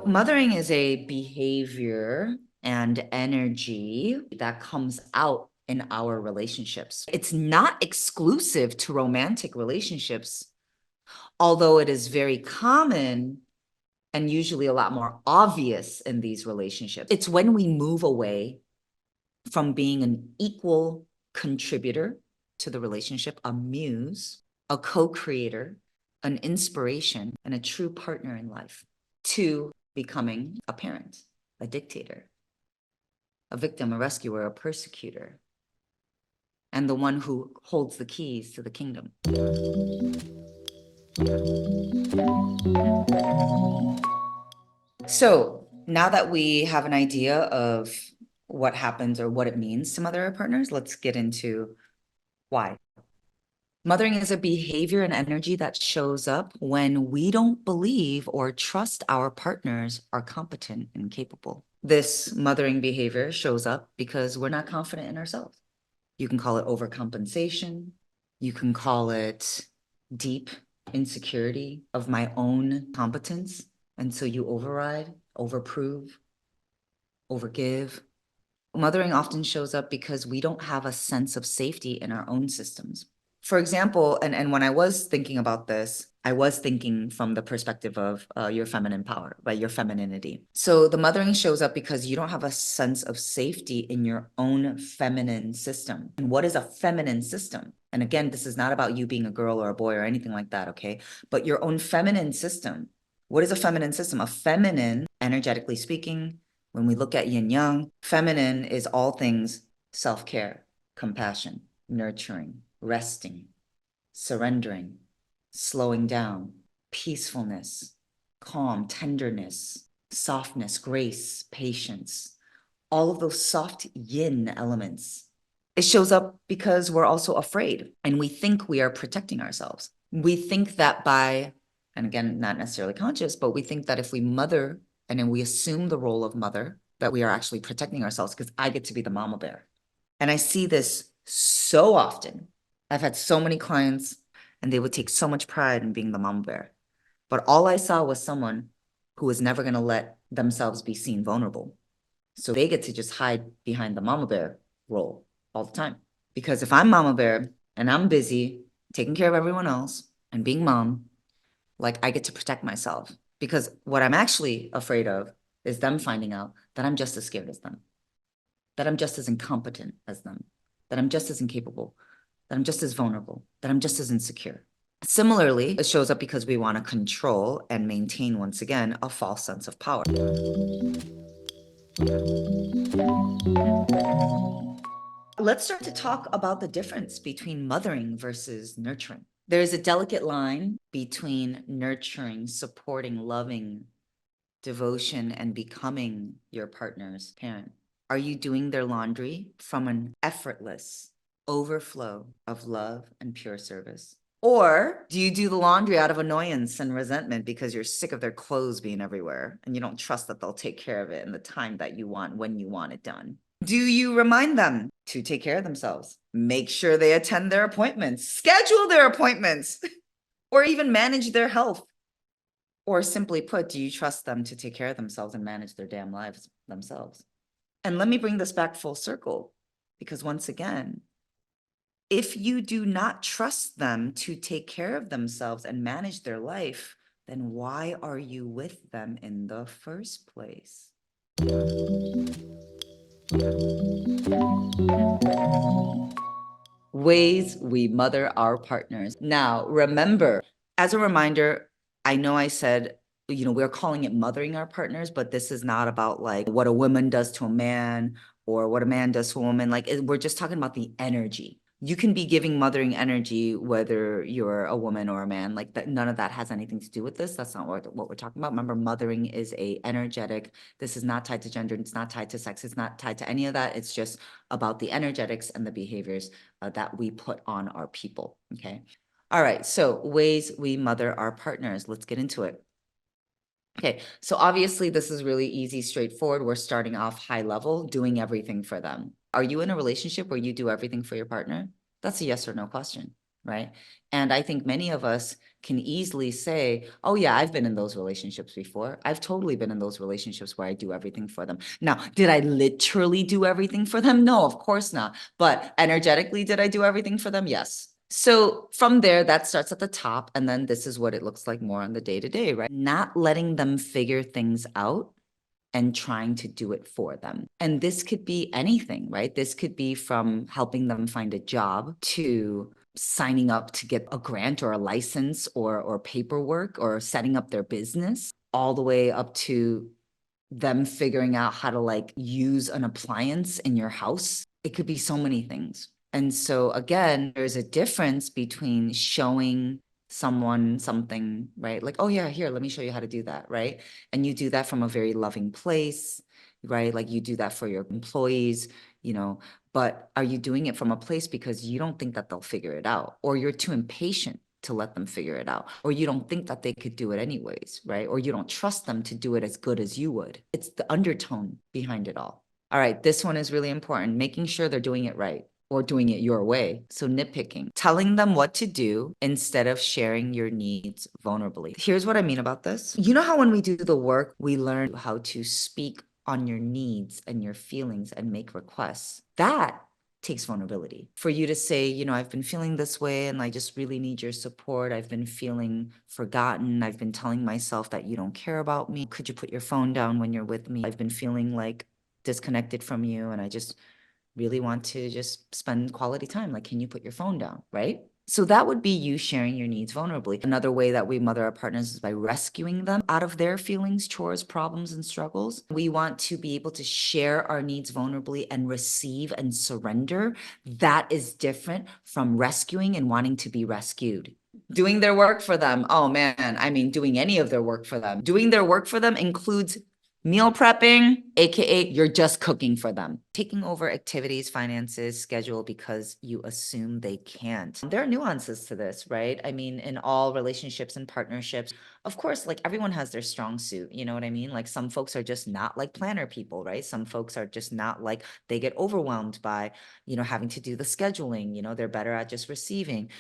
Mothering is a behavior and energy that comes out in our relationships. It's not exclusive to romantic relationships, although it is very common and usually a lot more obvious in these relationships. It's when we move away from being an equal contributor to the relationship, a muse, a co-creator, an inspiration, and a true partner in life, to becoming a parent, a dictator, a victim, a rescuer, a persecutor, and the one who holds the keys to the kingdom. So now that we have an idea of what happens or what it means to mother our partners, let's get into why. Mothering is a behavior and energy that shows up when we don't believe or trust our partners are competent and capable. This mothering behavior shows up because we're not confident in ourselves. You can call it overcompensation. You can call it deep insecurity of my own competence. And so you override, overprove, overgive. Mothering often shows up because we don't have a sense of safety in our own systems. For example, and when I was thinking about this, I was thinking from the perspective of your feminine power, right? Your femininity. So the mothering shows up because you don't have a sense of safety in your own feminine system. And what is a feminine system? And again, this is not about you being a girl or a boy or anything like that, okay? But your own feminine system. What is a feminine system? A feminine, energetically speaking, when we look at yin yang, feminine is all things self-care, compassion, nurturing, resting, surrendering, slowing down, peacefulness, calm, tenderness, softness, grace, patience, all of those soft yin elements. It shows up because we're also afraid and we think we are protecting ourselves. We think that by, and again, not necessarily conscious, but we think that if we mother and then we assume the role of mother, that we are actually protecting ourselves because I get to be the mama bear. And I see this so often. I've had so many clients and they would take so much pride in being the mama bear. But all I saw was someone who was never going to let themselves be seen vulnerable. So they get to just hide behind the mama bear role all the time. Because if I'm mama bear and I'm busy taking care of everyone else and being mom, like I get to protect myself. Because what I'm actually afraid of is them finding out that I'm just as scared as them, that I'm just as incompetent as them, that I'm just as incapable, that I'm just as vulnerable, that I'm just as insecure. Similarly, it shows up because we want to control and maintain, once again, a false sense of power. Let's start to talk about the difference between mothering versus nurturing. There's a delicate line between nurturing, supporting, loving, devotion, and becoming your partner's parent. Are you doing their laundry from an effortless overflow of love and pure service? Or do you do the laundry out of annoyance and resentment because you're sick of their clothes being everywhere and you don't trust that they'll take care of it in the time that you want when you want it done? Do you remind them to take care of themselves? Make sure they attend their appointments, schedule their appointments, or even manage their health? Or simply put, do you trust them to take care of themselves and manage their damn lives themselves? And let me bring this back full circle, because once again, if you do not trust them to take care of themselves and manage their life, then why are you with them in the first place? Ways we mother our partners. Now, remember, as a reminder, I know I said, we're calling it mothering our partners, but this is not about like what a woman does to a man or what a man does to a woman. Like we're just talking about the energy. You can be giving mothering energy whether you're a woman or a man. Like that, none of that has anything to do with this. That's not what we're talking about. Remember, mothering is a energetic. This is not tied to gender. It's not tied to sex. It's not tied to any of that. It's just about the energetics and the behaviors that we put on our people. Okay. All right. So ways we mother our partners. Let's get into it. Okay, so obviously this is really easy, straightforward. We're starting off high level, doing everything for them. Are you in a relationship where you do everything for your partner? That's a yes or no question, right? And I think many of us can easily say, oh yeah, I've been in those relationships before. I've totally been in those relationships where I do everything for them. Now, did I literally do everything for them? No, of course not. But energetically, did I do everything for them? Yes. So from there, that starts at the top. And then this is what it looks like more on the day-to-day, right? Not letting them figure things out and trying to do it for them. And this could be anything, right? This could be from helping them find a job to signing up to get a grant or a license or paperwork or setting up their business, all the way up to them figuring out how to like use an appliance in your house. It could be so many things. And so again, there's a difference between showing someone something, right? Like, oh yeah, here, let me show you how to do that, right? And you do that from a very loving place, right? Like you do that for your employees, but are you doing it from a place because you don't think that they'll figure it out, or you're too impatient to let them figure it out, or you don't think that they could do it anyways, right? Or you don't trust them to do it as good as you would. It's the undertone behind it all. All right, this one is really important, making sure they're doing it right or doing it your way. So nitpicking, telling them what to do instead of sharing your needs vulnerably. Here's what I mean about this. You know how when we do the work, we learn how to speak on your needs and your feelings and make requests. That takes vulnerability for you to say, I've been feeling this way and I just really need your support. I've been feeling forgotten. I've been telling myself that you don't care about me. Could you put your phone down when you're with me? I've been feeling like disconnected from you and I just really want to just spend quality time. Like, can you put your phone down? Right? So that would be you sharing your needs vulnerably. Another way that we mother our partners is by rescuing them out of their feelings, chores, problems, and struggles. We want to be able to share our needs vulnerably and receive and surrender. That is different from rescuing and wanting to be rescued. Doing their work for them. Oh man, I mean, doing any of their work for them. Doing their work for them includes meal prepping, AKA you're just cooking for them. Taking over activities, finances, schedule because you assume they can't. There are nuances to this, right? I mean, in all relationships and partnerships, of course, like everyone has their strong suit. You know what I mean? Like some folks are just not like planner people, right? Some folks are just not like, they get overwhelmed by, having to do the scheduling, they're better at just receiving.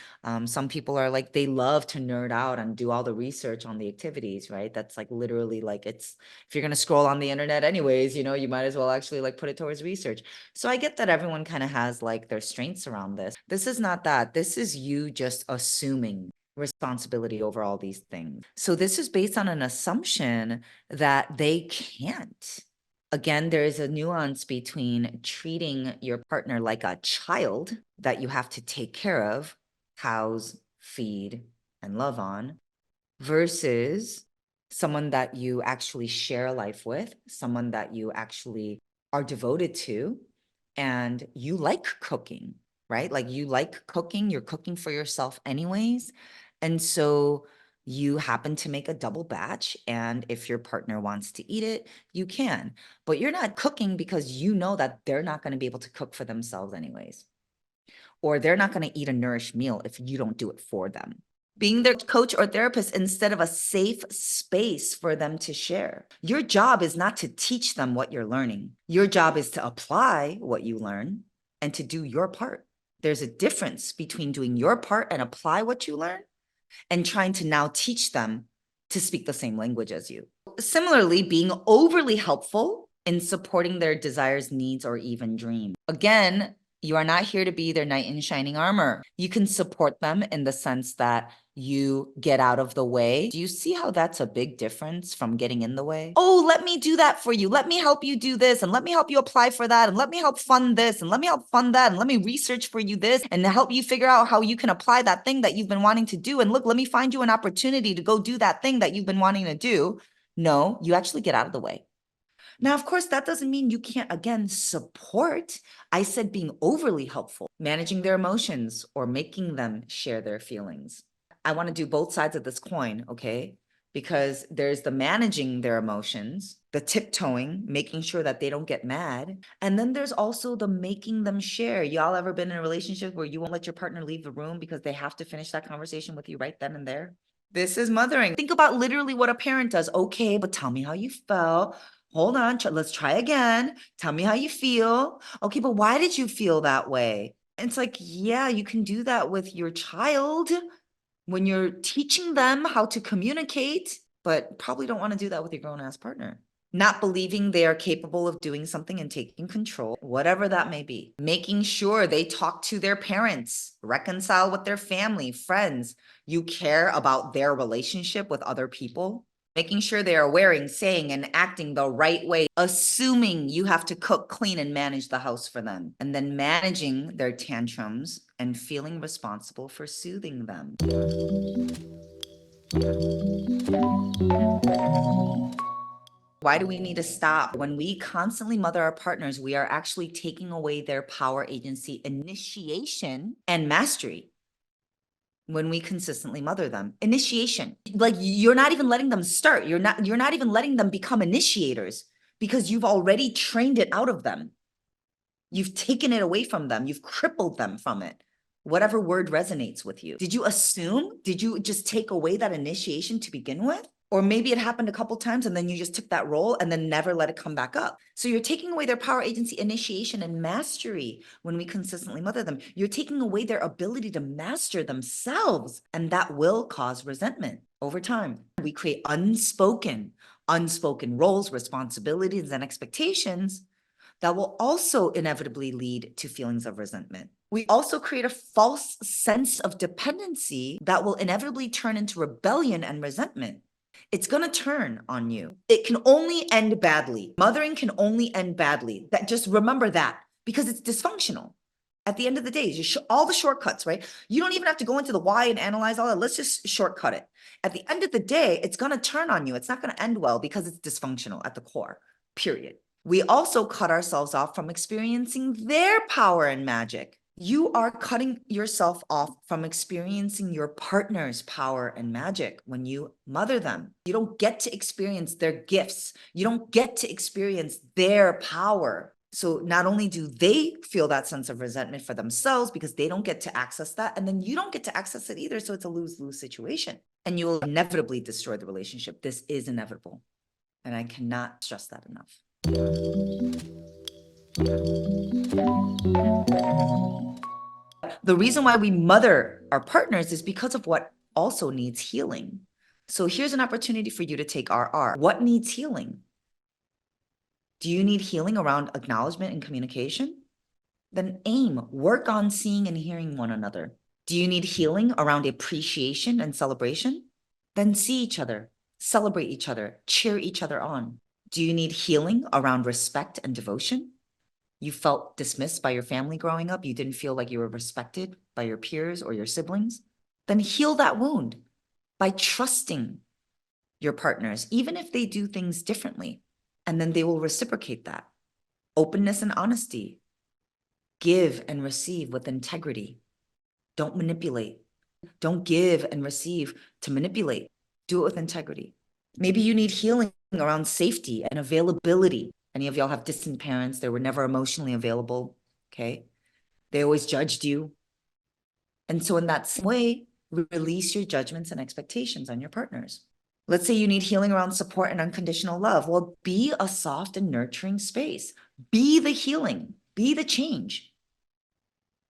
Some people are like, they love to nerd out and do all the research on the activities, right? That's like literally like if you're going to scroll on the internet anyways, you might as well actually like put it towards research. So I get that everyone kind of has like their strengths around this. This is not that. This is you just assuming responsibility over all these things. So this is based on an assumption that they can't. Again, there is a nuance between treating your partner like a child that you have to take care of, house, feed, and love on, versus someone that you actually share life with, someone that you actually are devoted to, and you like cooking, right? Like you like cooking, you're cooking for yourself anyways. And so you happen to make a double batch. And if your partner wants to eat it, you can. But you're not cooking because you know that they're not going to be able to cook for themselves anyways. Or they're not going to eat a nourished meal if you don't do it for them. Being their coach or therapist instead of a safe space for them to share. Your job is not to teach them what you're learning. Your job is to apply what you learn and to do your part. There's a difference between doing your part and apply what you learn and trying to now teach them to speak the same language as you. Similarly, being overly helpful in supporting their desires, needs, or even dreams. Again, you are not here to be their knight in shining armor. You can support them in the sense that you get out of the way. Do you see how that's a big difference from getting in the way? Oh, let me do that for you. Let me help you do this. And let me help you apply for that. And let me help fund this. And let me help fund that. And let me research for you this and help you figure out how you can apply that thing that you've been wanting to do. And look, let me find you an opportunity to go do that thing that you've been wanting to do. No, you actually get out of the way. Now, of course, that doesn't mean you can't, again, support. I said being overly helpful, managing their emotions or making them share their feelings. I want to do both sides of this coin, okay? Because there's the managing their emotions, the tiptoeing, making sure that they don't get mad. And then there's also the making them share. Y'all ever been in a relationship where you won't let your partner leave the room because they have to finish that conversation with you right then and there? This is mothering. Think about literally what a parent does. Okay, but tell me how you felt. Hold on, let's try again. Tell me how you feel. Okay, but why did you feel that way? It's like, yeah, you can do that with your child when you're teaching them how to communicate, but probably don't want to do that with your grown-ass partner. Not believing they are capable of doing something and taking control, whatever that may be. Making sure they talk to their parents, reconcile with their family, friends. You care about their relationship with other people. Making sure they are wearing, saying, and acting the right way, assuming you have to cook, clean, and manage the house for them, and then managing their tantrums and feeling responsible for soothing them. Why do we need to stop? When we constantly mother our partners, we are actually taking away their power, agency, initiation, and mastery. When we consistently mother them, initiation, like you're not even letting them start. You're not even letting them become initiators because you've already trained it out of them. You've taken it away from them. You've crippled them from it. Whatever word resonates with you. Did you assume? Did you just take away that initiation to begin with? Or maybe it happened a couple times and then you just took that role and then never let it come back up. So you're taking away their power, agency, initiation, and mastery when we consistently mother them. You're taking away their ability to master themselves, and that will cause resentment over time. We create unspoken roles, responsibilities, and expectations that will also inevitably lead to feelings of resentment. We also create a false sense of dependency that will inevitably turn into rebellion and resentment. It's going to turn on you. It can only end badly. Mothering can only end badly. Just remember that, because it's dysfunctional. At the end of the day, all the shortcuts, right? You don't even have to go into the why and analyze all that. Let's just shortcut it. At the end of the day, it's going to turn on you. It's not going to end well because it's dysfunctional at the core, period. We also cut ourselves off from experiencing their power and magic. You are cutting yourself off from experiencing your partner's power and magic when you mother them. You don't get to experience their gifts. You don't get to experience their power. So not only do they feel that sense of resentment for themselves because they don't get to access that, and then you don't get to access it either. So it's a lose-lose situation, and you will inevitably destroy the relationship. This is inevitable, and I cannot stress that enough. The reason why we mother our partners is because of what also needs healing. So here's an opportunity for you to take RR. What needs healing? Do you need healing around acknowledgement and communication? Then work on seeing and hearing one another. Do you need healing around appreciation and celebration? Then see each other, celebrate each other, cheer each other on. Do you need healing around respect and devotion? You felt dismissed by your family growing up. You didn't feel like you were respected by your peers or your siblings. Then heal that wound by trusting your partners, even if they do things differently. And then they will reciprocate that. Openness and honesty. Give and receive with integrity. Don't manipulate. Don't give and receive to manipulate. Do it with integrity. Maybe you need healing around safety and availability. Any of y'all have distant parents? They were never emotionally available. Okay. They always judged you. And so in that same way, release your judgments and expectations on your partners. Let's say you need healing around support and unconditional love. Well, be a soft and nurturing space. Be the healing. Be the change.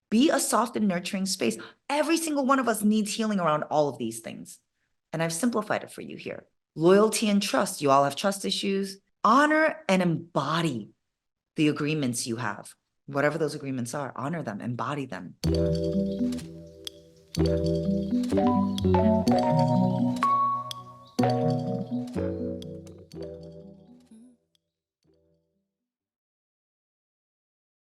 Be a soft and nurturing space. Every single one of us needs healing around all of these things. And I've simplified it for you here. Loyalty and trust. You all have trust issues. Honor and embody the agreements you have. Whatever those agreements are, honor them, embody them.